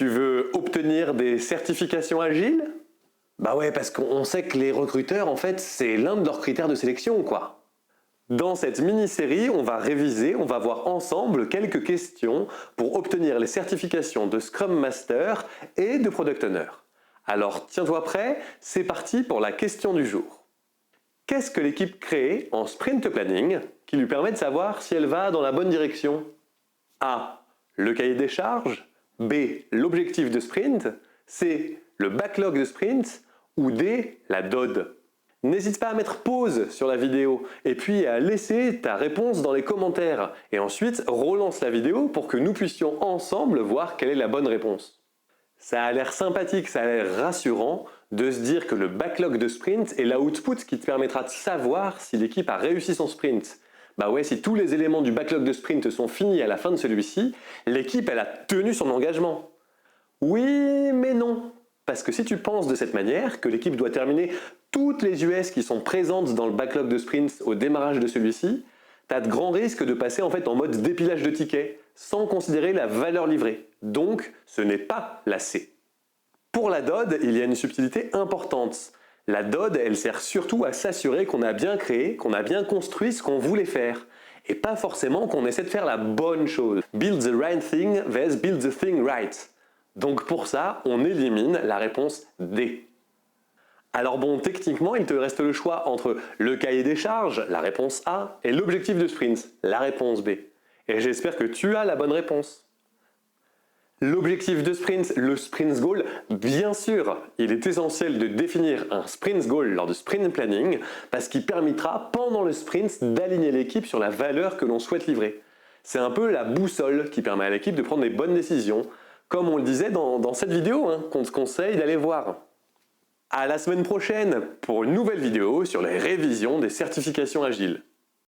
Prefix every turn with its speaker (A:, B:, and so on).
A: Tu veux obtenir des certifications agiles? Bah ouais, parce qu'on sait que les recruteurs, en fait, c'est l'un de leurs critères de sélection, quoi. Dans cette mini-série, on va réviser, on va voir ensemble quelques questions pour obtenir les certifications de Scrum Master et de Product Owner. Alors tiens-toi prêt, c'est parti pour la question du jour. Qu'est-ce que l'équipe crée en sprint planning qui lui permet de savoir si elle va dans la bonne direction? A. Le cahier des charges. B. L'objectif de sprint. C. Le backlog de sprint. Ou D. La DOD. N'hésite pas à mettre pause sur la vidéo et puis à laisser ta réponse dans les commentaires. Et ensuite, relance la vidéo pour que nous puissions ensemble voir quelle est la bonne réponse. Ça a l'air sympathique, ça a l'air rassurant de se dire que le backlog de sprint est l'output qui te permettra de savoir si l'équipe a réussi son sprint. Bah ouais, si tous les éléments du backlog de sprint sont finis à la fin de celui-ci, l'équipe elle a tenu son engagement. Oui, mais non. Parce que si tu penses de cette manière, que l'équipe doit terminer toutes les US qui sont présentes dans le backlog de sprint au démarrage de celui-ci, tu as de grands risques de passer en fait en mode dépilage de tickets, sans considérer la valeur livrée. Donc, ce n'est pas la C. Pour la DOD, il y a une subtilité importante. La DOD, elle sert surtout à s'assurer qu'on a bien créé, qu'on a bien construit ce qu'on voulait faire. Et pas forcément qu'on essaie de faire la bonne chose. Build the right thing vs build the thing right. Donc pour ça, on élimine la réponse D. Alors bon, techniquement, il te reste le choix entre le cahier des charges, la réponse A, et l'objectif de sprint, la réponse B. Et j'espère que tu as la bonne réponse. L'objectif de sprint, le sprint goal, bien sûr, il est essentiel de définir un sprint goal lors du sprint planning parce qu'il permettra pendant le sprint d'aligner l'équipe sur la valeur que l'on souhaite livrer. C'est un peu la boussole qui permet à l'équipe de prendre les bonnes décisions, comme on le disait dans cette vidéo qu'on te conseille d'aller voir. À la semaine prochaine pour une nouvelle vidéo sur les révisions des certifications agiles.